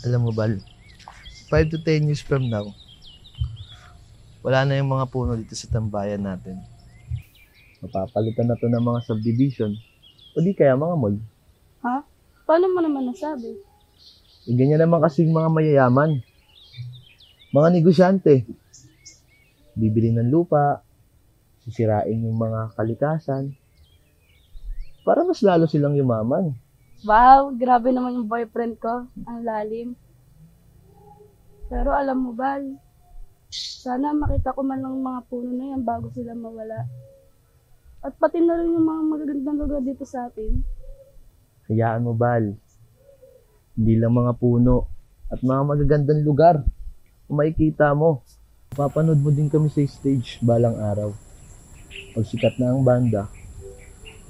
Alam mo, Bal, 5 to 10 years from now, wala na yung mga puno dito sa tambayan natin. Mapapalitan na to ng mga subdivision o di kaya mga mall. Ha? Paano mo naman nasabi? Ganyan naman kasing mga mayayaman. Mga negosyante. Bibili ng lupa, sisirain yung mga kalikasan, para mas lalo silang yumaman. Wow, grabe naman yung boyfriend ko. Ang lalim. Pero alam mo, Bal, sana makita ko man lang mga puno na yan bago sila mawala. At pati na rin yung mga magagandang lugar dito sa atin. Hayaan mo, Bal. Hindi lang mga puno at mga magagandang lugar. Kung makikita mo, papanood mo din kami sa stage balang araw. Pag sikat na ang banda,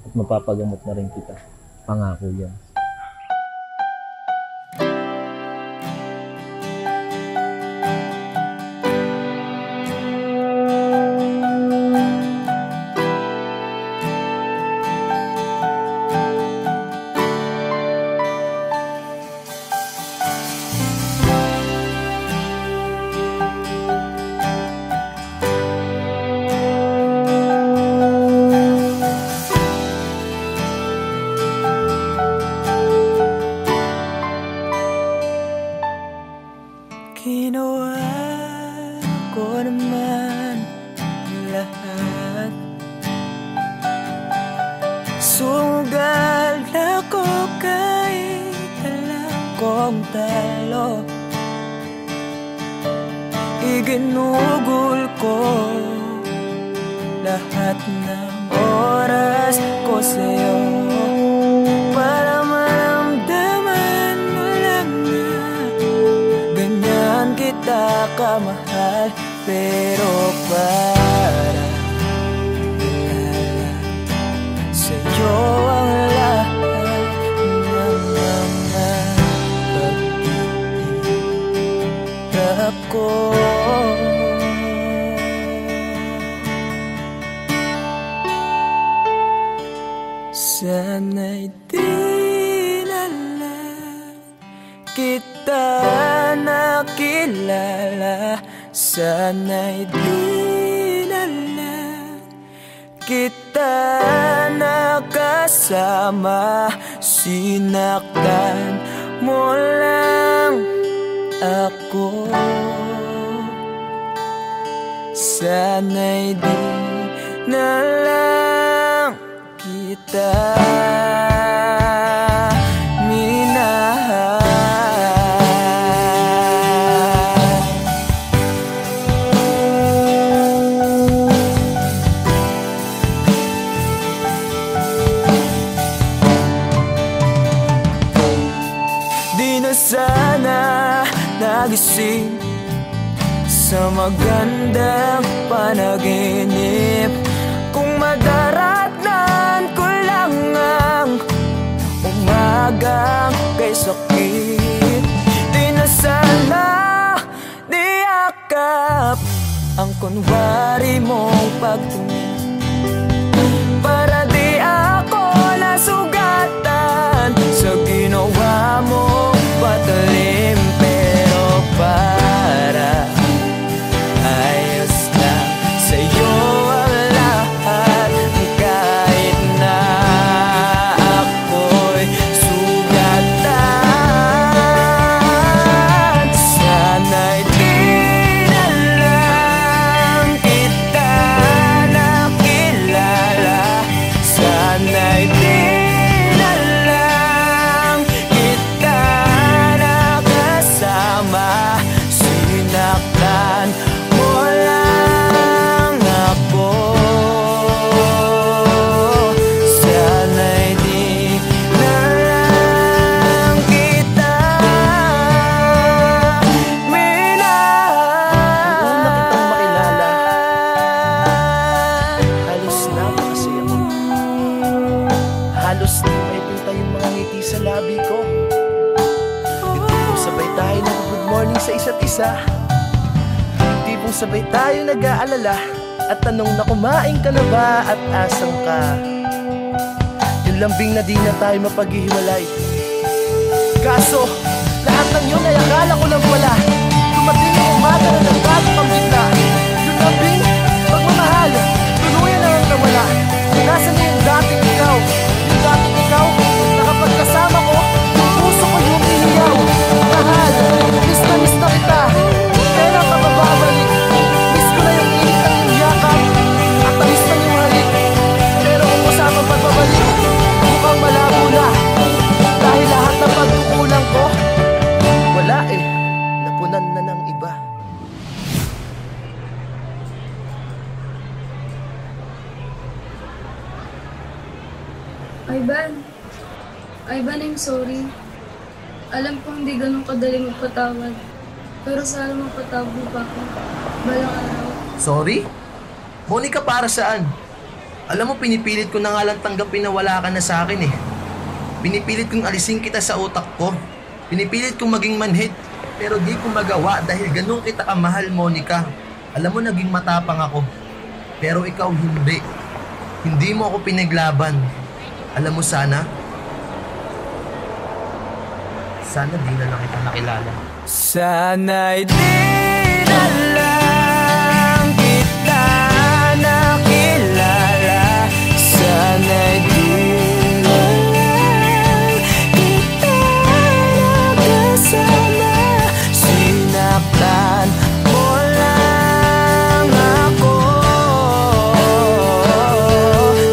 at mapapagamot na rin kita. Pangako yan. Ginawa ko naman lahat. Sugal ako kahit alam kong talo. Iginugol ko lahat ng oras ko sa'yo para maramdaman mo lang na ganyan kita kamahal. Pero para ilala sa'yo ang lahat ng mga pag-ihirap ko. Sana'y di na lang kita nakilala. Sana'y di na lang kita nakasama. Sinaktan mo lang ako. Sana'y di na lang kita minahal. Di na sana nagising sa magandang panaginip kung madaratnan ko lang ang umagang kay sakit. Di na sana niyakap ang kunwari mong pagtingin para di ako nasugatan sa ginawa mong patalim. Pero para ayos lang sa'yo ang lahat kahit na ako'y sugatan. Sana'y di na lang kita nakilala. Sana'y di na lang kita nakasama. Sinaktan mo lang ako. Sana'y di na lang kita minahal. Halos napakasaya mo. Halos di maipinta yung mga ngiti sa labi ko. Yung tipong sabay tayo nag-good morning sa isa't isa. Yung tipong sabay tayo nag-aalala at tanong na kumain ka na ba at asan ka. Yung lambing na di na tayo mapaghihiwalay. Kaso, lahat ng yun ay akala Ivan, I'm sorry. Alam ko hindi ganun kadali magpatawad. Pero sana mapatawad mo pa ako. Balang araw. Sorry? Monica, para saan? Alam mo, pinipilit ko na nga lang tanggapin na wala ka na sa akin eh. Pinipilit kong alisin kita sa utak ko. Pinipilit kong maging manhid. Pero di ko magawa dahil ganun kita kamahal, Monica. Alam mo, naging matapang ako. Pero ikaw hindi. Hindi mo ako pinaglaban. Alam mo, sana di na lang kita nakilala. Sana'y di na lang kita nakilala. Sana'y di na lang kita nakasama. Sinaktan mo lang ako.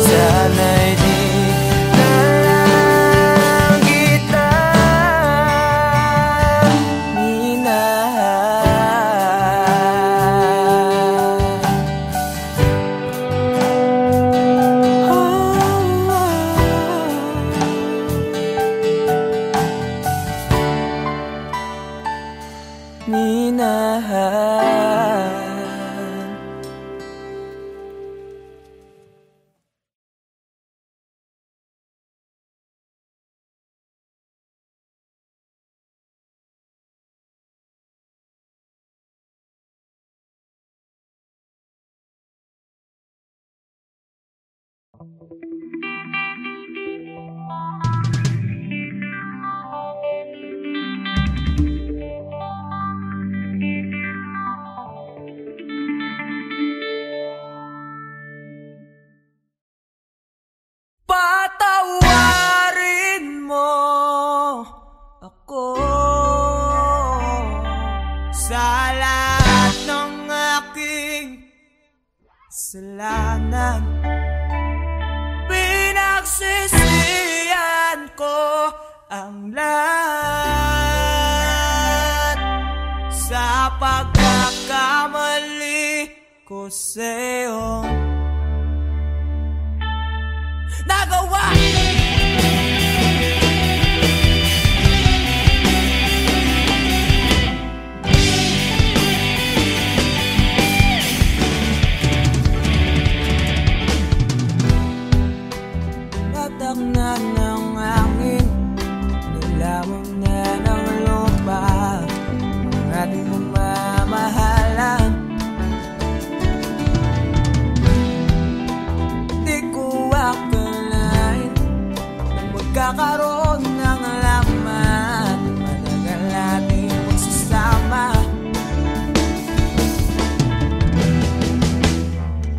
Sana'y di na lang kita minahal. Patawarin mo ako sa lahat ng aking kasalanan. Pinagsisihan ko ang lahat sa pagkakamali ko sa'yo nagawa. Tatak na ng hangin, nilamon na ng lupa ang ating mamamahalan. Di ko akalain na magkakaroon ng laman. Matagal natin magsasama.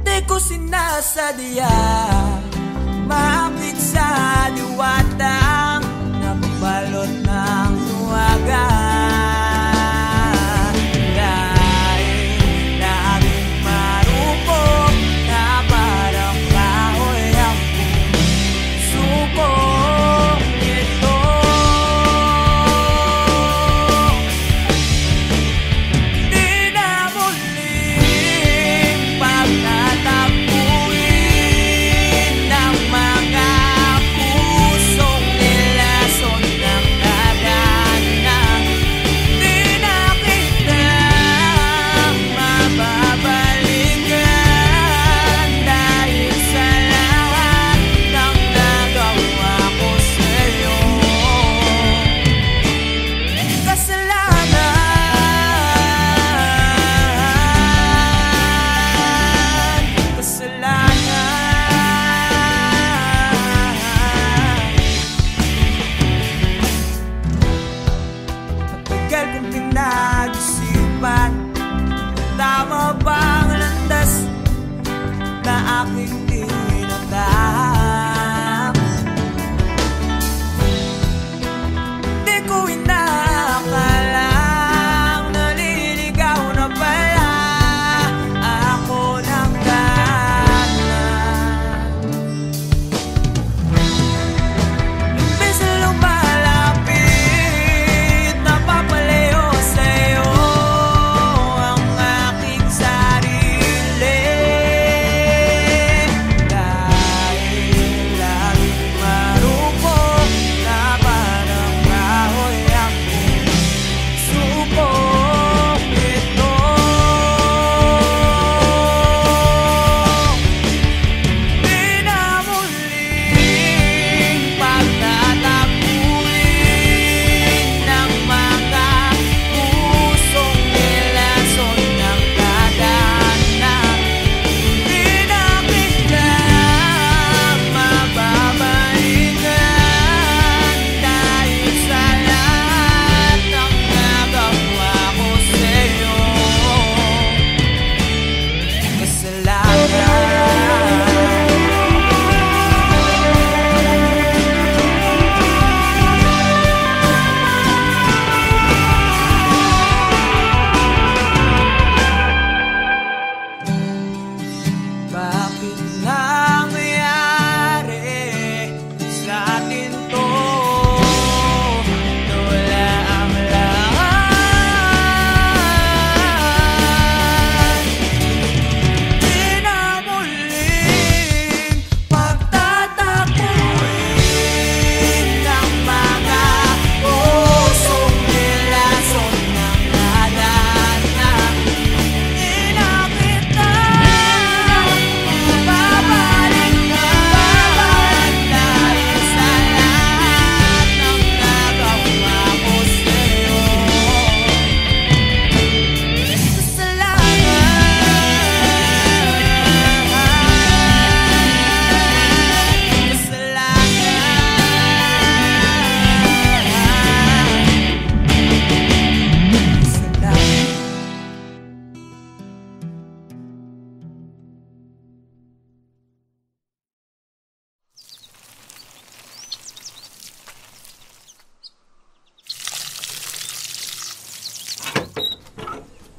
Di ko sinasadya maapit sa diwatang nabalot ng luwaga. Dahil laging marupok na parang kahoy ang suko nito. Di na muling pagtatapuin ng mga pusong nilason ng dadanan. Di na kita mababalikan dahil sa lahat ng nagawa ko sa'yo. Matagal kong pinag-isipan, tama bang landas na aking tinatahak? Di ko inakalang naliligaw na pala ako ng dalan. Imbes na lumalapit, napapalayo sa'yo.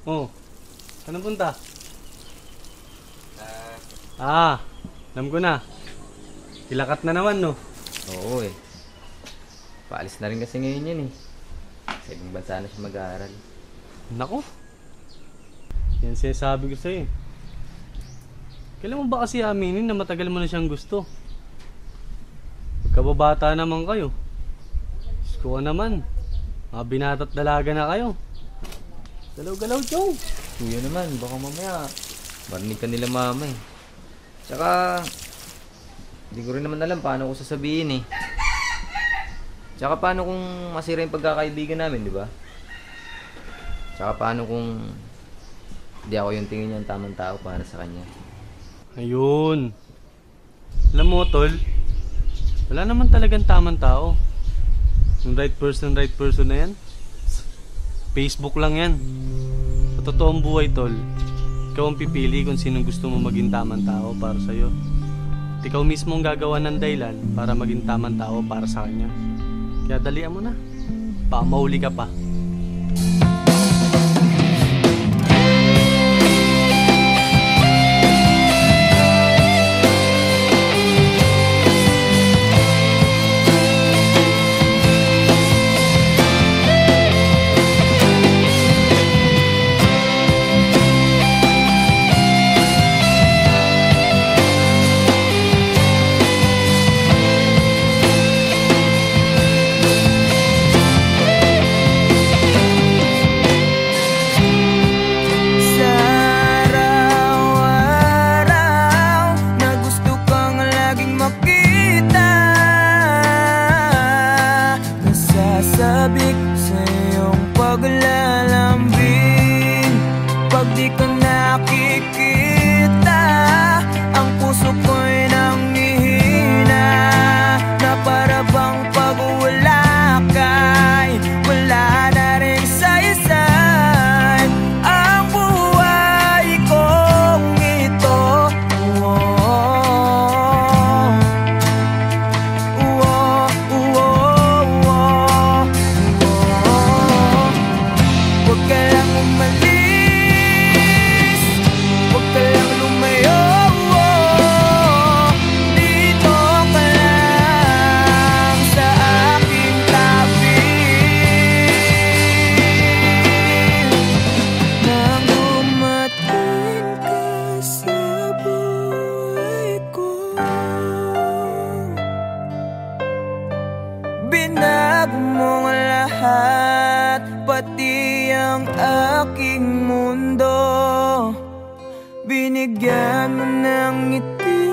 Oh, anong punta? Alam ko na. Kilakat na naman, no? Oo eh. Paalis na rin kasi ngayon yan eh. Sa ibang bansa na siya mag-aaral. Nako. Yan sinasabi ko sa'yo. Kailan mo ba kasi aminin na matagal mo na siyang gusto? Pagkababata naman kayo. Diyos ko naman. Mga binata't dalaga na kayo. Galaw-galaw, Chong. Kuya naman, baka mamaya marinig ka nila mama eh. Tsaka, hindi ko rin naman alam paano ko sasabihin eh. Tsaka paano kung masira yung pagkakaibigan namin, di ba? Tsaka paano kung hindi ako yung tingin niyang tamang tao para sa kanya. Ayun. Alam mo, tol, wala naman talagang tamang tao. Yung right person na yan, Facebook lang yan. Sa totoong buhay, tol, ikaw ang pipili kung sinong gusto mo maging tamang tao para sa'yo. At ikaw mismo ang gagawa ng dahilan para maging tamang tao para sa kanya. Kaya dalian mo na. Baka mahuli ka pa. Sabik sa iyong paglalambing. Pag di ka nakikita, ang puso ko'y nanghihina. Na para bang pag wala ka'y wala na rin saysay ang buhay kong ito. Huwag ka lang umalis, huwag ka lang lumayo. Dito ka lang sa aking tabi. Nang dumating ka sa buhay ko, binago mo ang lahat, pati ang aking mundo. Binigyan mo ng ngiti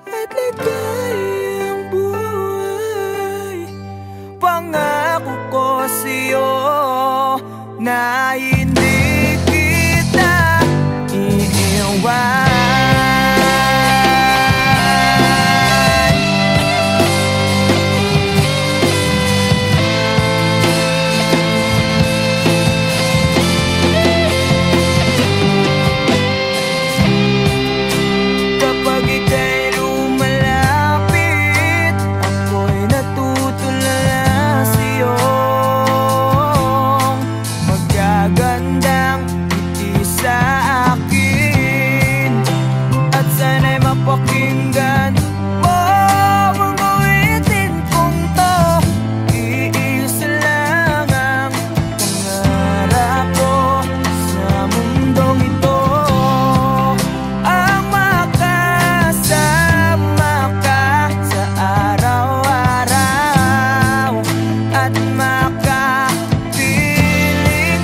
at ligayang buhay. Pangako ko sa'yo na hindi kita iiwan. Kapag ika'y lumalapit, ako'y natutulala sa'yo. Magagandang ngiti sa akin, at sana'y mapakinggan mo ang awitin kong to. Iisa lang ang pangarap ko sa mundong ito, ang makasama ka sa araw-araw at makapiling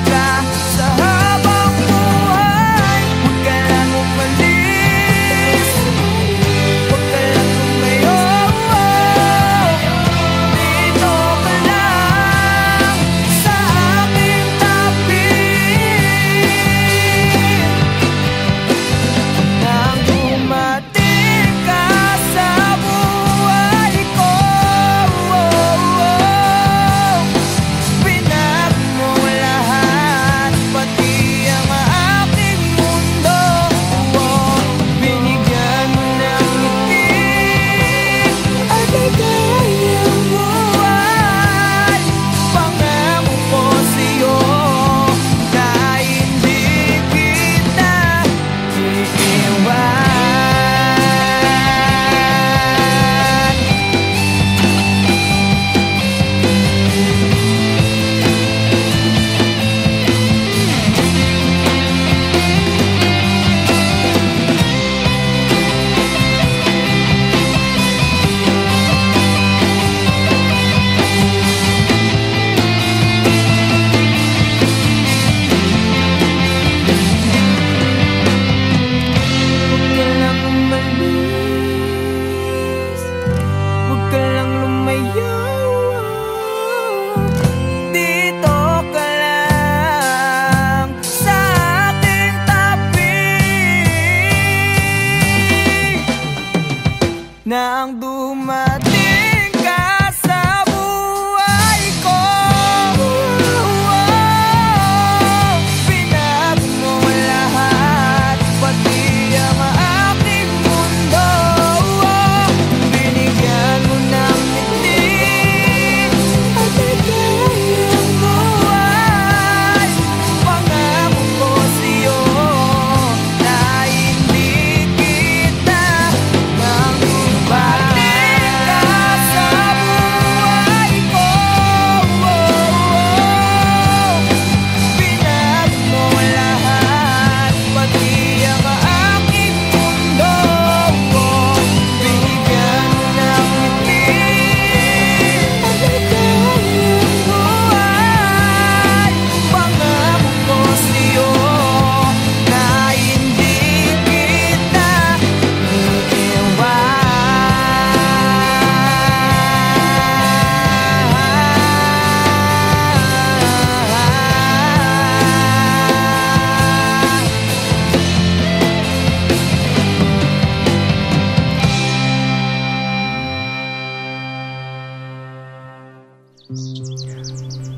ka sa habang buhay. Huwag ka lang umalis, huwag ka lang lumayo. Dito ka lang sa aking tabi. Nang dumating ka sa buhay ko,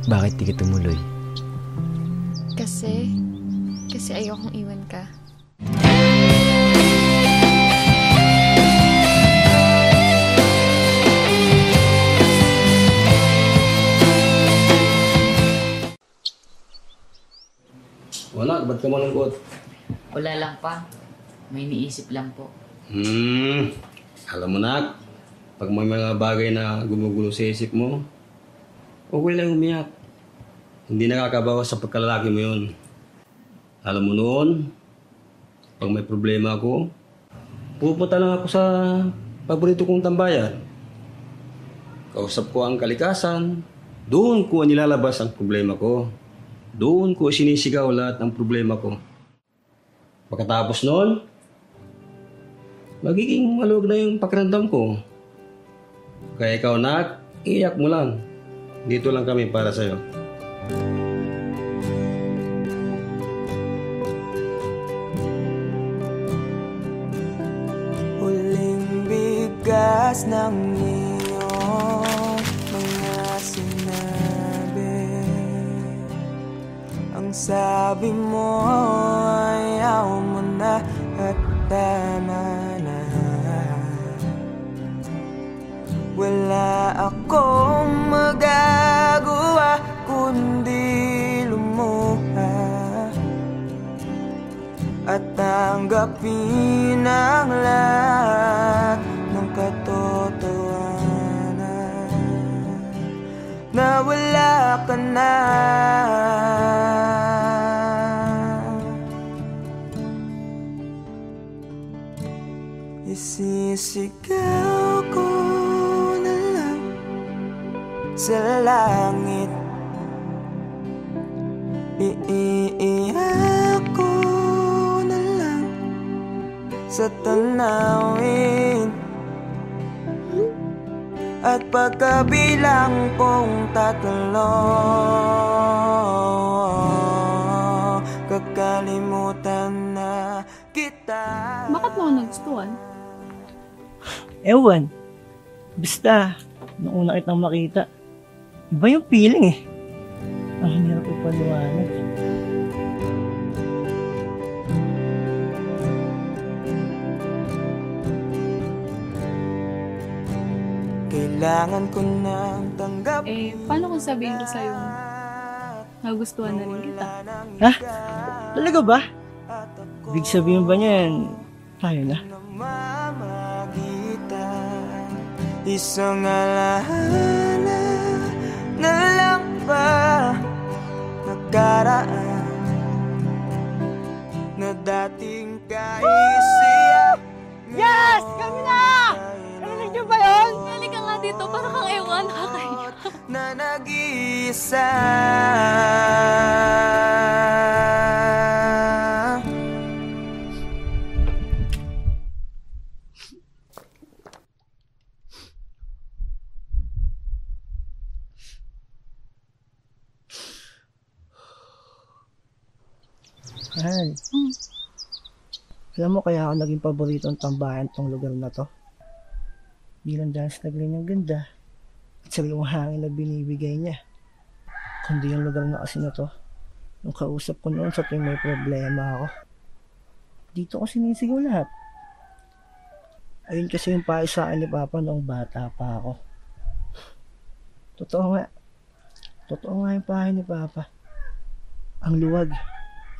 Bakit di ka tumuloy? Kasi ayokong iwan ka. Wala, ba't ka malungkot? Wala lang pa. May iniisip lang po. Alam mo na, pag may mga bagay na gumugulo sa isip mo, okay lang umiyak. Hindi nakakabawas sa pagkalalaki mo yun. Alam mo noon, pag may problema ako, pupunta lang ako sa paborito kong tambayan. Kausap ko ang kalikasan, doon ko nilalabas ang problema ko. Doon ko sinisigaw lahat ng problema ko. Pagkatapos noon, magiging maluwag na yung pakiramdam ko. Kaya ikaw, nak, iyak mo lang. Dito lang kami para sa'yo. Huling bigas ng iyong mga sinabi. Ang sabi mo, ayaw mo na at tama na. Wala akong magagawa kundi lumuha at tanggapin ang lahat ng katotohanan na wala ka na. Isisigaw ko na lang sa langit, iiyak ko na lang sa tanawin, at pagkabilang kong tatlo, kakalimutan na kita. Bakit mo ako nagustuhan? Ewan. Basta, nung una kitang makita, iba yung feeling eh. Ang hirap ipaliwanag. Kailangan ko nang tanggapin. Paano kung sabihin ko sa'yo, nagustuhan na rin kita? Ha? Talaga ba? Ibig sabihin ba niyan, tayo na? Isang alaala na lang ba nakaraan na dating kaisiya. Yes! Kami na! Narinig niyo ba yun? Halika nga dito, para kang ewan, nakakaya. Na nag-iisa. Mahal. Alam mo kaya ako naging paboritong tambayan tong lugar na to? Di lang dahil sa nagling ganda at sariwang hangin na binibigay niya. Kundi yung lugar na kasi na to, nung kausap ko noon sa tuwing may problema ako. Dito ko sinisigaw lahat. Ayun kasi yung payo sa akin ni Papa noong bata pa ako. Totoo nga yung payo ni Papa. Ang luwag.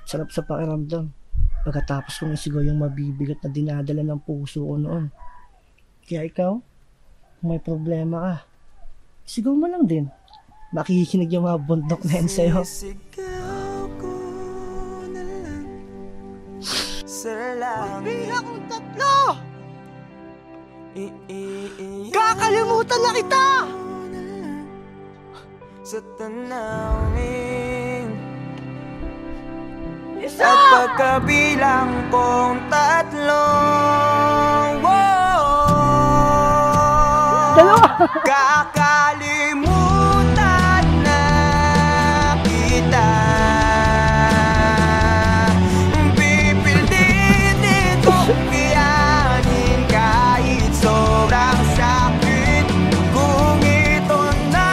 Sarap sa pakiramdam. Pagkatapos kong isigaw yung mabibigat na dinadala ng puso ko noon. Kaya ikaw, kung may problema ka, sigaw mo lang din. Makikinig yung mga bundok na yan sa'yo. Sisigaw ko na lang sa langit. Bilang kong tatlo! Kakalimutan na kita! Sa tanawin, Isa! at pagkabilang kong tatlo, Dalawa! kakalimutan na kita. Pipilitin kong kayanin kahit sobrang sakit. Kung ito na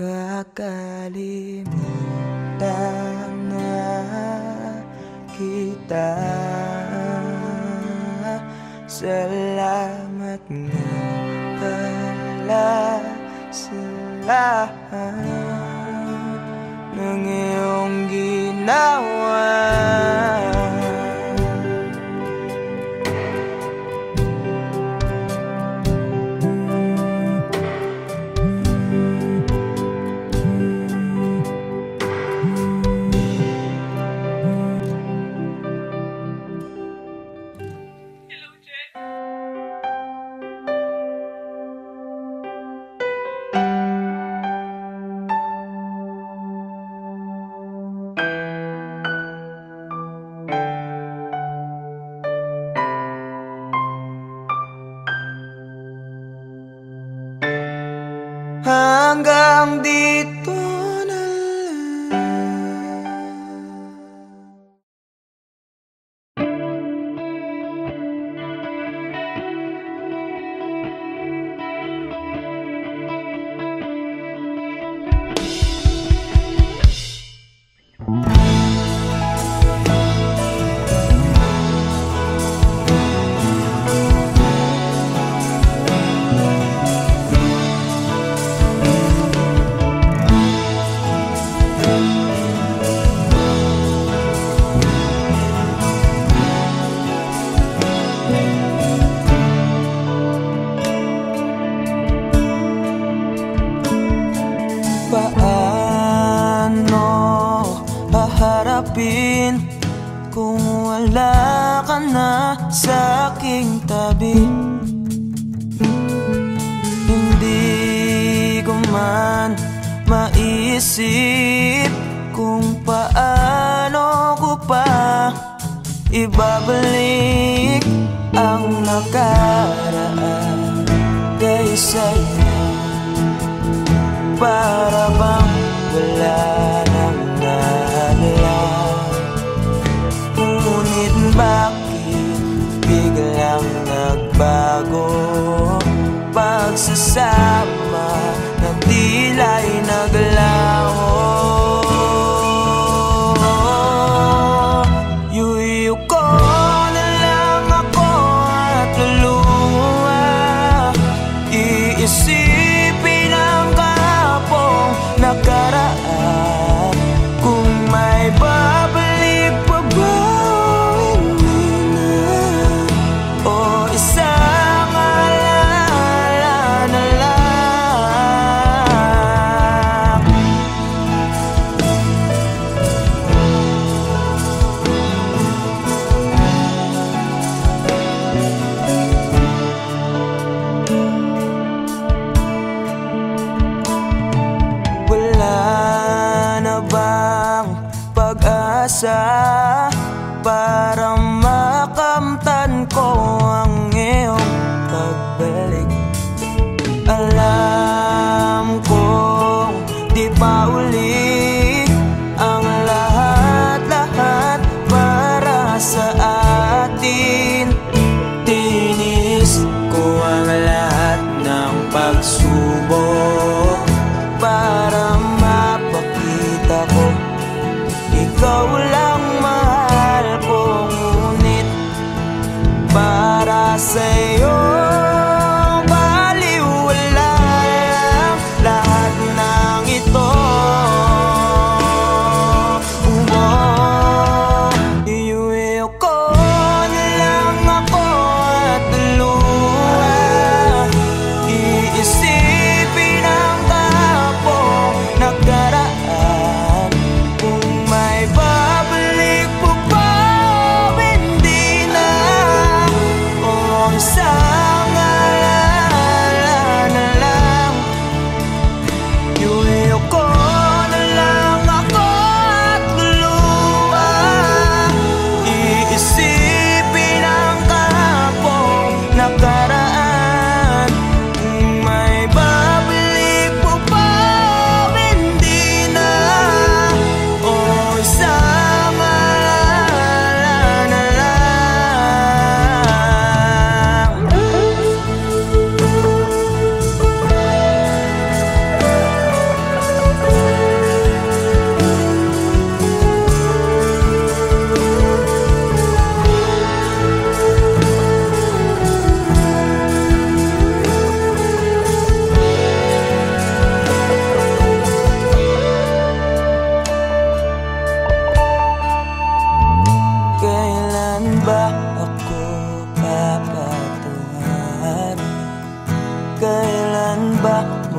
kakalimutan na kita. Salamat nga pala sa lahat ng iyong ginawa. Hanggang dito na paano haharapin kung wala ka na sa aking tabi? Hindi ko man maisip kung paano ko pa ibabalik ang nakaraan kay sa'yo. Para bang wala nang nalang, ngunit bakit biglang nagbago? Pagsasama na tila'y naglaho. Yuyu ko na lang ako at luluha, iisipin ang nakaraan. Kung may babalik pa ba, hindi na, o isang alaala na lang. Para makamtan ko ang iyong pagbalik. Alam kong di pa uli ang lahat-lahat para sa atin. Tinis ko ang lahat ng pagsubok para mapakita ko ikaw lang mahal ko, ngunit para sa'yo baliwala lahat ng ito. Iuwi ko na lang ako at luha, iisipin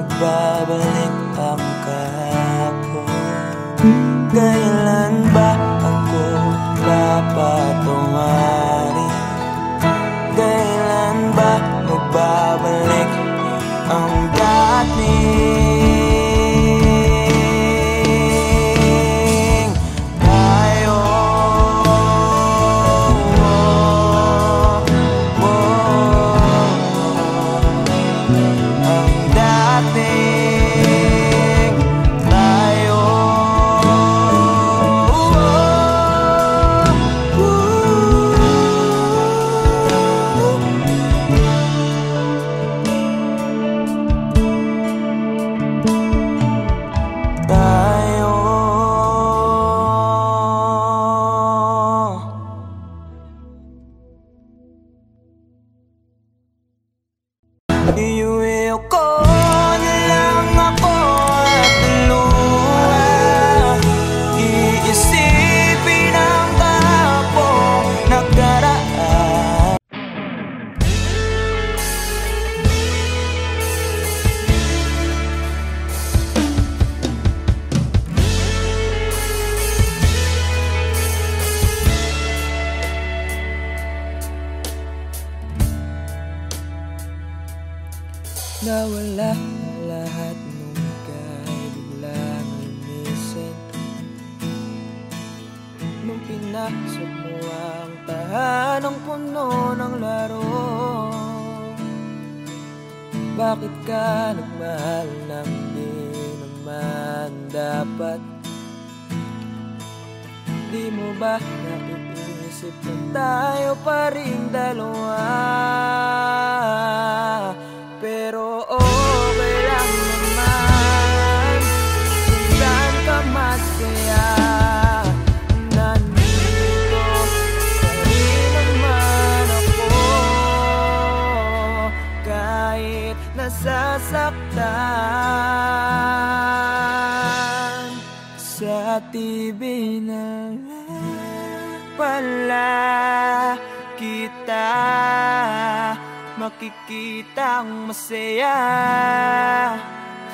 magbabalik ang kahapon? Kailan ba ako papatungarin? Kailan ba magbabalik ang dating tayo? Ang dating tayo. Iuwi ko na lang ako at luha. Iisipin ang kahapong nakaraan. Nawala lahat nung ika'y biglang linisin. Nung pinasok mo ang tahanang puno ng laro, bakit ka nagmahal nang di naman dapat? Di mo ba naiisip na tayo pa rin dalawa? Pero okay lang naman kung saan ka masaya. Nandito pa rin naman ako, kahit nasasaktan. Sa TV na lang pala kita makikitang masaya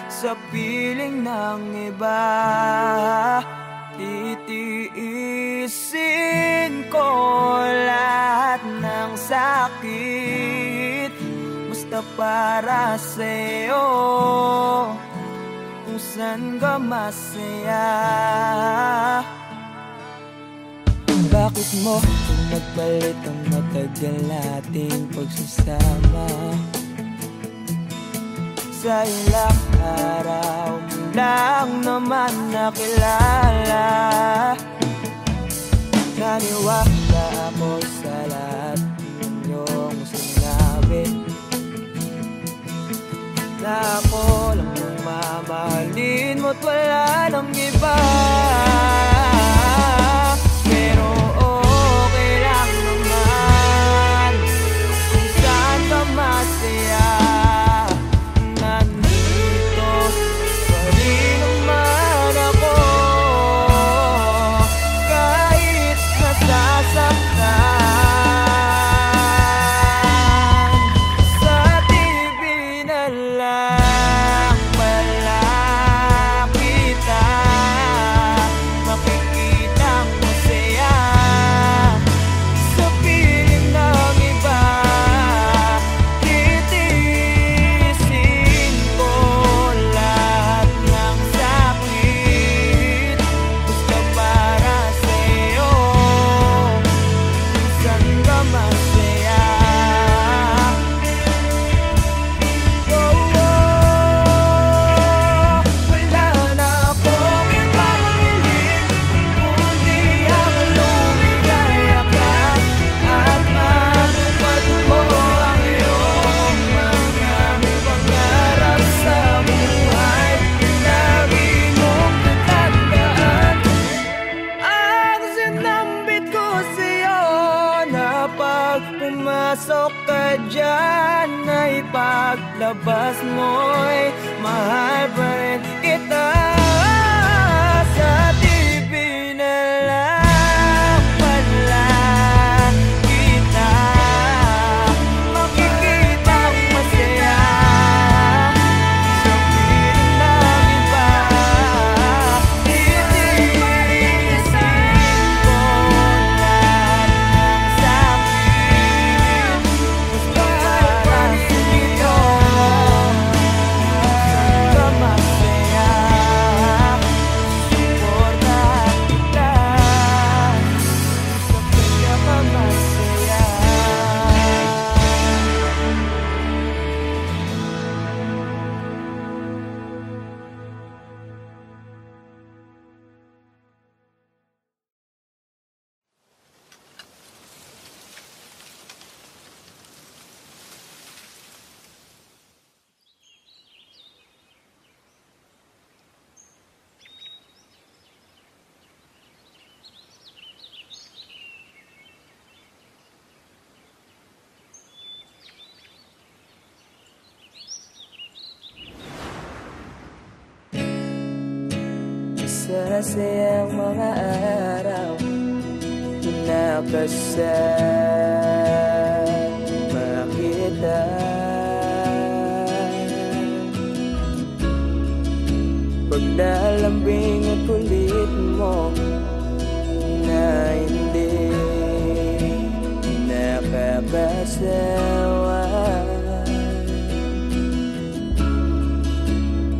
sa piling ng iba. Titiisin ko lahat ng sakit, basta para sa'yo, kung saan ka masaya. Bakit mo nagpalit ang matagal nating pagsasama? Sa ilang araw mo lang naman nakilala. Naniwala ako sa lahat ng iyong sinabi, na ako lang ang mamahalin mo't wala nang iba. Pero okay lang naman kung saan ka masaya. Nandito pa rin naman ako, kahit nasasaktan. Sa TV na lang pala kita makikitang masaya sa piling ng iba. Titiisin ko lahat ng sakit, basta para sa'yo, kung saan ka masaya. Wala na akong ibang hiling kundi ang lumigaya ka at matupad mo ang iyong mga pangarap sa buhay. Lagi mong tatandaan ang sinambit ko sa'yo, na pag pumasok ka dyan ay paglabas mo'y mahal pa rin kita. Sa TV na lang pala kita makikitang masaya sa masasayang mga araw na kasama kita. Paglalambing at kulit mo na hindi nakakasawa.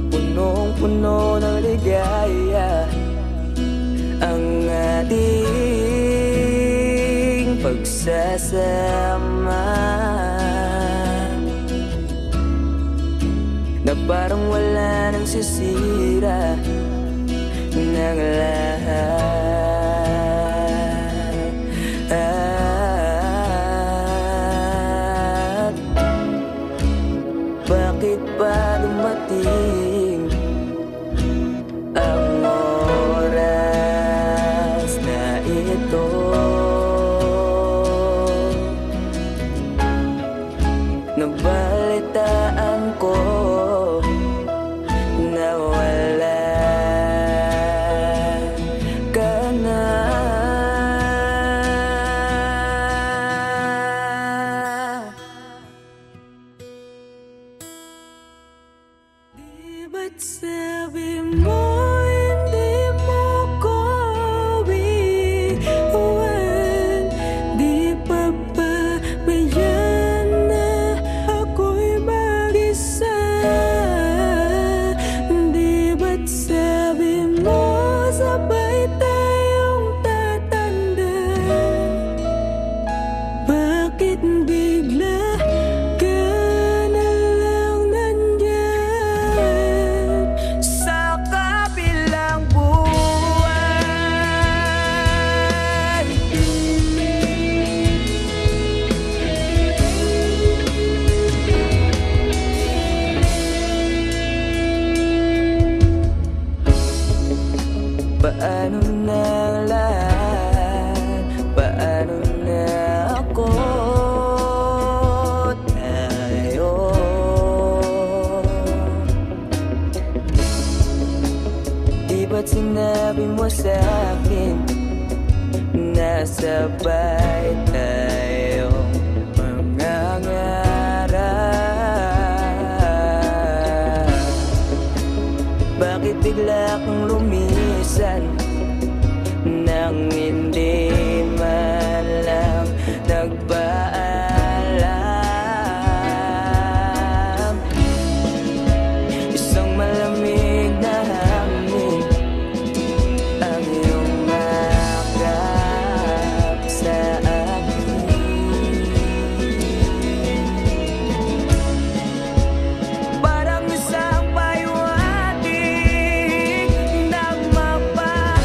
Punong-puno ng ligaya ang ating pagsasama, na parang wala nang sisira ng lahat. Bakit ba dumating ang oras na ito? Nabalitaan ko na wala ka na. Di ba't sabi mo hindi mo ko iwan? Di pa ba mayan na ako'y mag-isa? Di ba't sabi mo sabay tayong tatanda? Bakit bigla ka na lang nandyan sa kabilang buwan? Paano na ang lahat? Paano na ako? Tayo di ba't sinabi mo sa'kin na sabay tayong mangangarap? Bakit bigla kang lumisan nang hindi man lang nagpaalam? Isang malamig na hangin ang iyong makap sa akin. Parang isang payuhating na mapapaalala.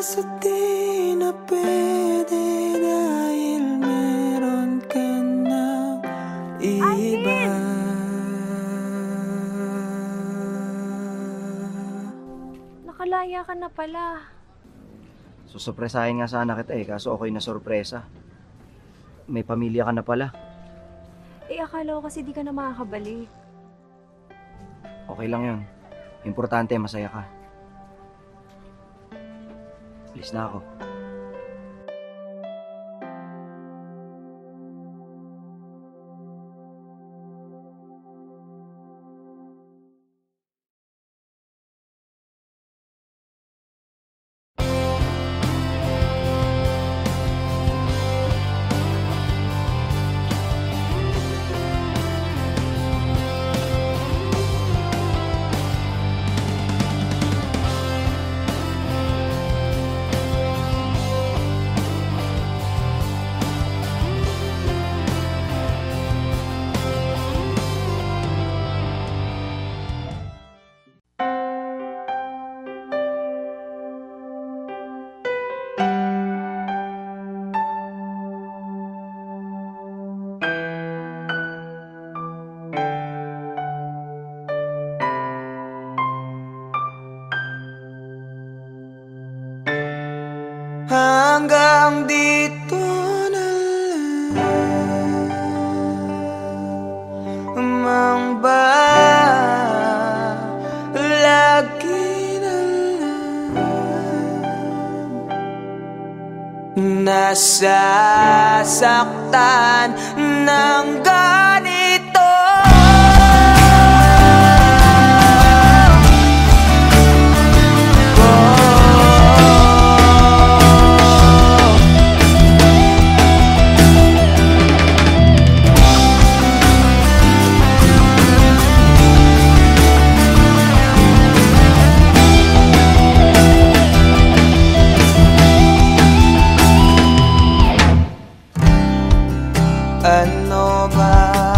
kaso di na pwede dahil meron ka ng iba. Nakalaya ka na pala. Susurpresahin nga sana kita kaso ako'y nasurpresa. May pamilya ka na pala. Akala ko kasi di ka na makakabalik. Okay lang yun. Importante, masaya ka. Alis na ako. Hanggang dito na lang ba? Lagi na lang nasasaktan ng ganito. Ano ba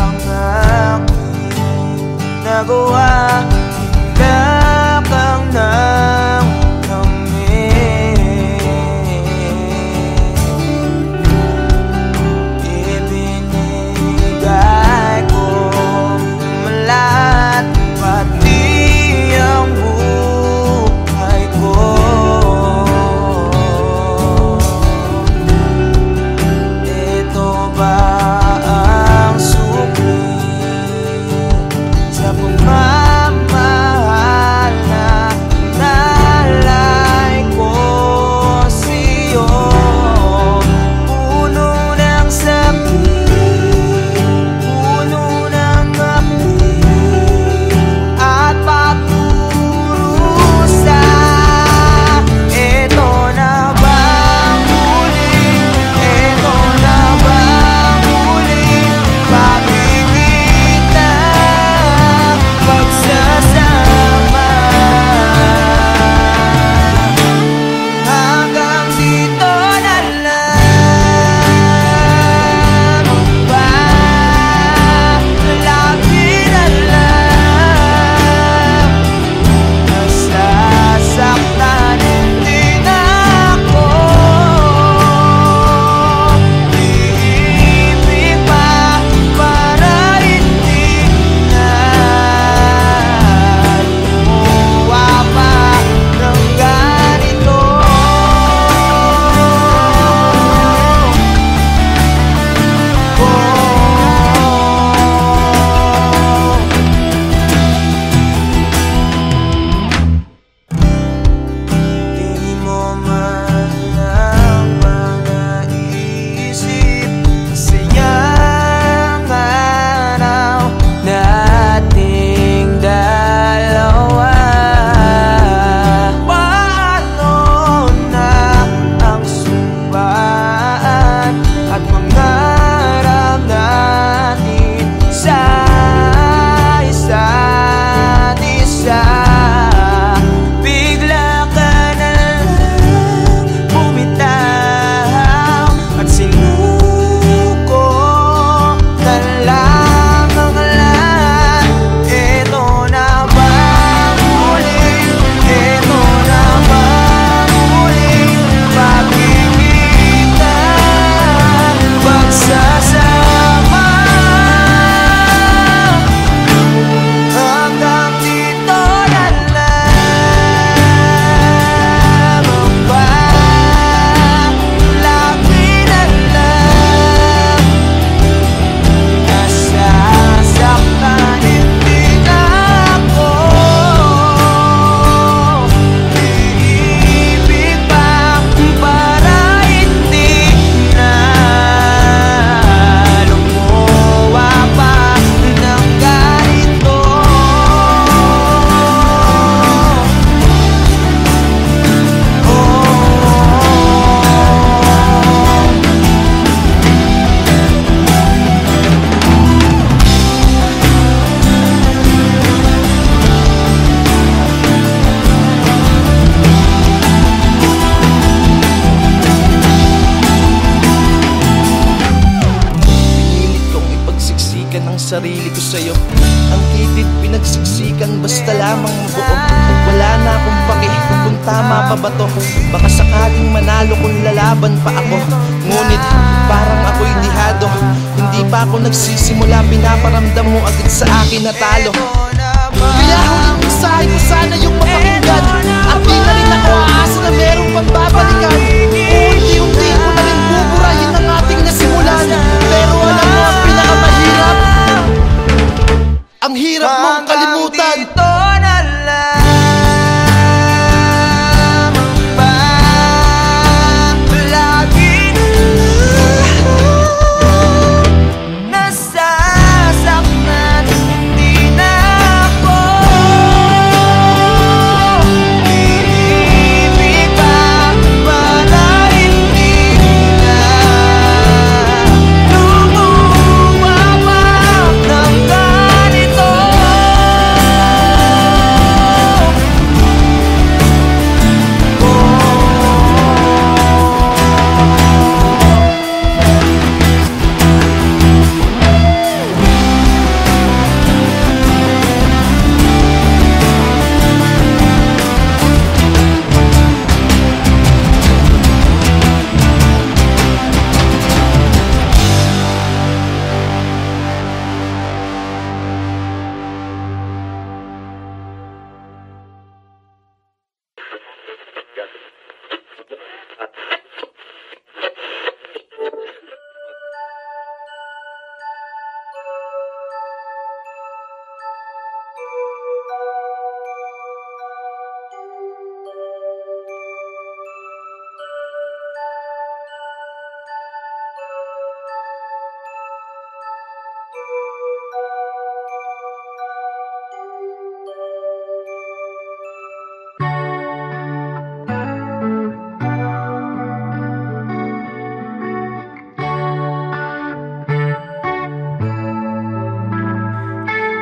sa'yo. Ang kitid pinagsiksikan basta lamang mabuo. Wala na akong pake kung tama pa ba to. Baka sakaling manalo kung lalaban pa ako. Ngunit parang ako'y lihado. Hindi pa ako nagsisimula, pinaparamdam mo agad sa akin na talo. Kaya huling mensahe ko sana yung mapakinggan. At di na rin ako aasa na merong pagbabalikan. Unti-unti ko na rin buburahin ang ating nasimulan. Pero alam mo ang pinakamahirap, ang hirap mong kalimutan.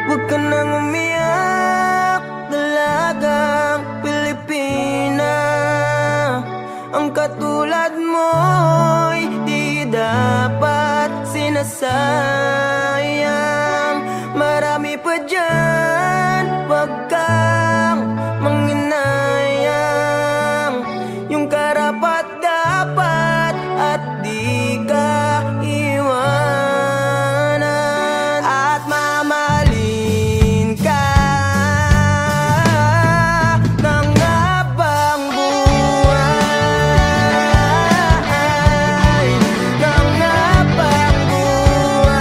Huwag ka nang umiyak, dalagang Pilipina. Ang katulad mo'y di dapat sinasayang. Marami pa dyan, huwag kang manginayang. Yung karapat-dapat at di ka iwanan. At mamahalin ka ng habang buhay, ng habang buhay.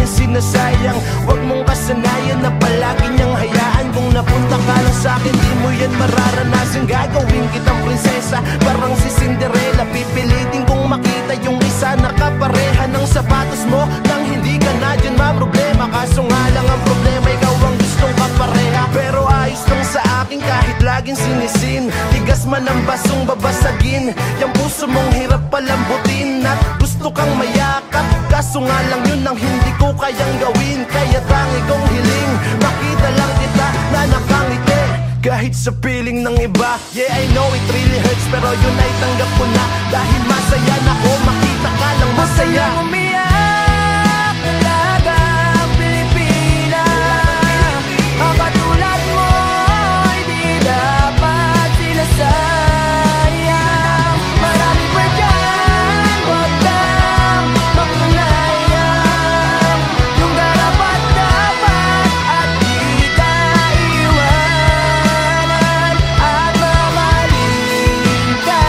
niyang sinasayang. Huwag mong kasanayan na palagi niyang hayaan. Kung napunta ka lang sa'kin, di mo yan mararanasan. Gagawin kitang prinsesa, parang si Cinderella. Pipilitin kong makita yung isa na kapareha ng sapatos mo. Nang hindi ka na dyan problema. Kaso nga lang ang problema, ikaw ang gustong kapareha. Pero ayos lang sa akin kahit laging sinisin. Tigas man ang basong babasagin. Yung puso mong hirap palambutin. At gusto kang mayakap, kaso nga lang yun ang hindi ko kayang gawin. Kaya tangi kong hiling, makita lang kita na nakangiti kahit sa piling ng iba. Yeah, I know it really hurts, pero yun ay tanggap ko na. Dahil masaya na ko, makita ka lang masaya. Umiyak talaga ang Pilipinas. Ang katulad mo ay di dapat sinasayang. Marami pa dyan, huwag kang makulayan. Yung dapat at di ka iwanan. At mamahalin ka.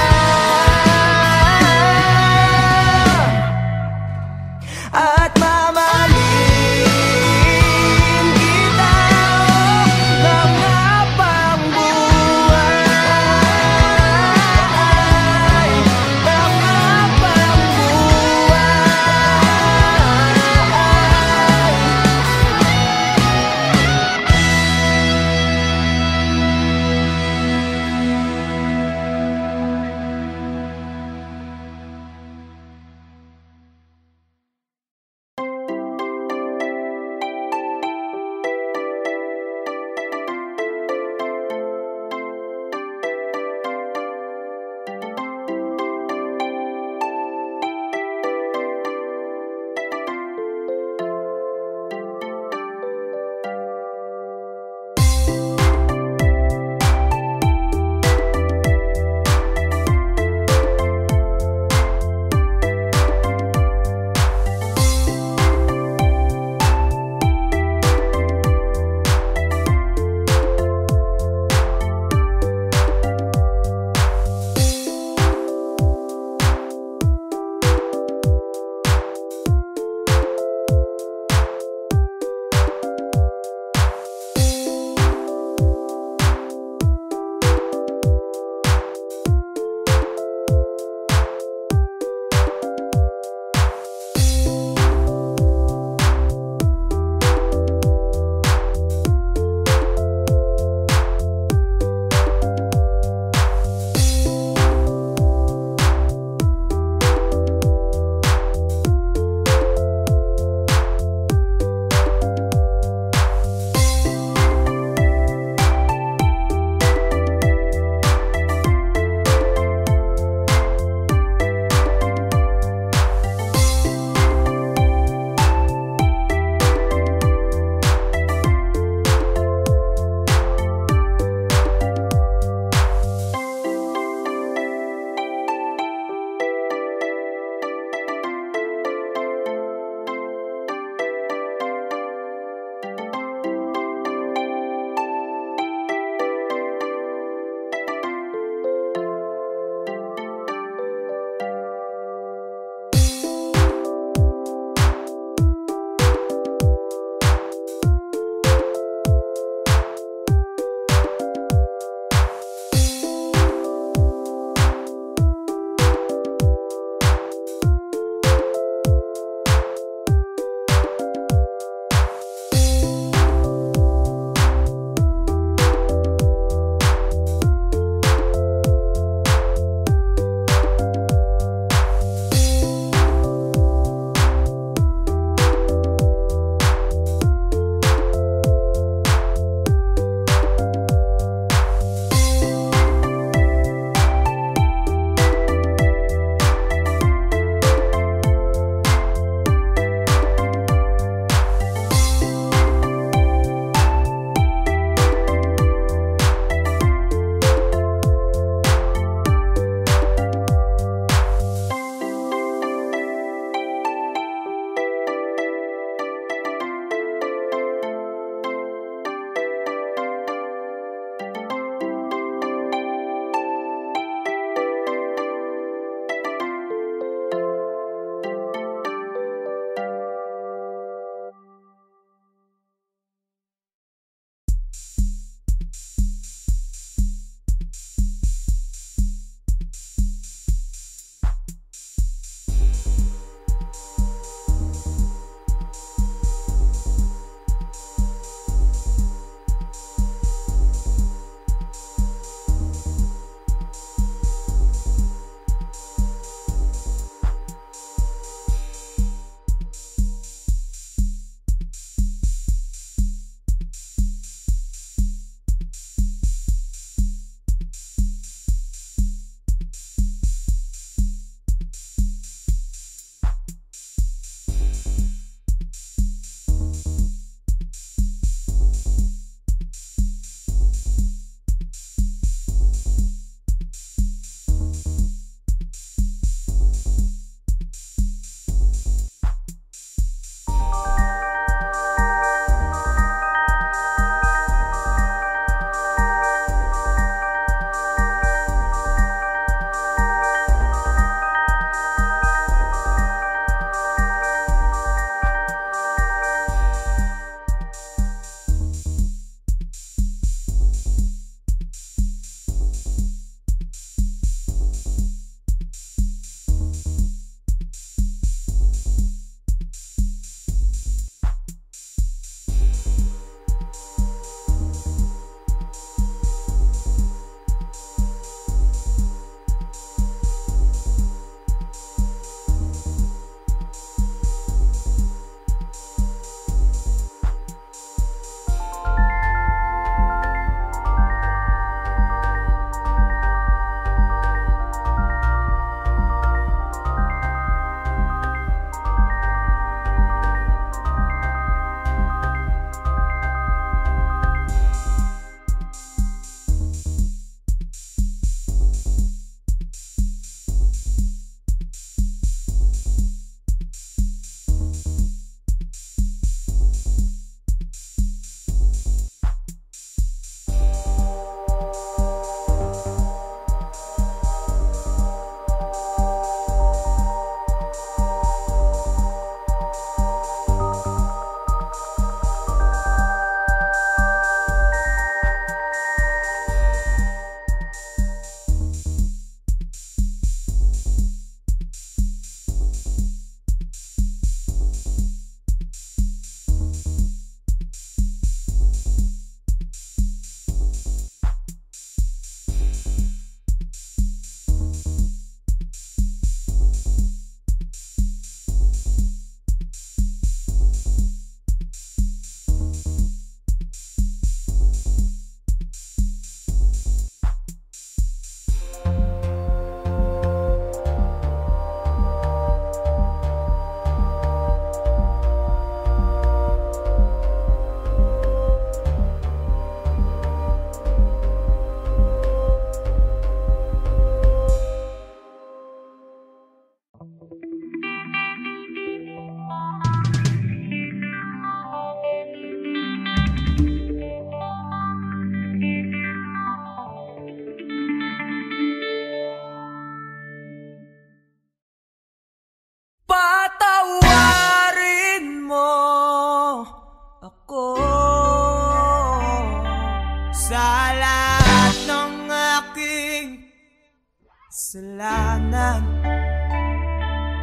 kasalanan.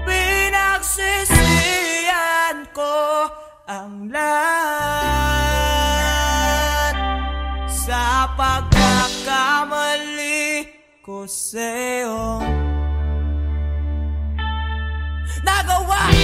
Pinagsisihan ko ang lahat sa pagkakamali ko sa'yo. Nagawa